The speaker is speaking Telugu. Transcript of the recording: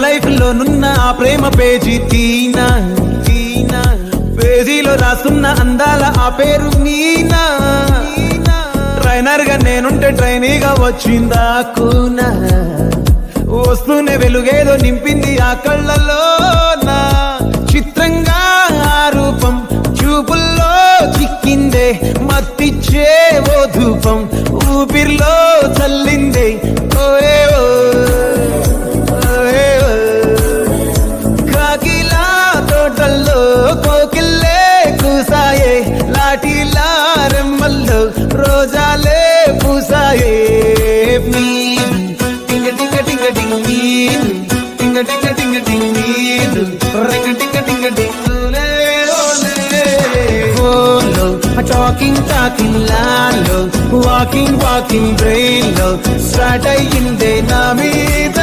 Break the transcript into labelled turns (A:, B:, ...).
A: లైఫ్ లోనున్న ఆ ప్రేమ పేజీ తీనా పేజీలో రాస్తున్న అందాల ఆ పేరు మీనా ట్రైనర్ గా నేనుంటే ట్రైనీగా వచ్చిందా కూనా వస్తూనే వెలుగేదో నింపింది ఆ కళ్ళలో నా చిత్రంగా ఆ రూపం చూపుల్లో చిక్కిందే మత్తిచ్చే ఓ ధూపం ఊపిరిలో చల్లిందే ఓయే కాకిలా తోటల్లో కోకిల్లే కూసాయే లాఠీలా రెమ్మల్లో రోజాలే పూసాయే టింగ టింగ టింగ టింగీలు టింగ టింగ టింగ టింగీలు రింగ టింగ టింగ టింగులే ఓలో టాకింగ్ లాలో వాకింగ్ బ్రెయిన్ లో స్టార్ట్ అయ్యిందే నా మీద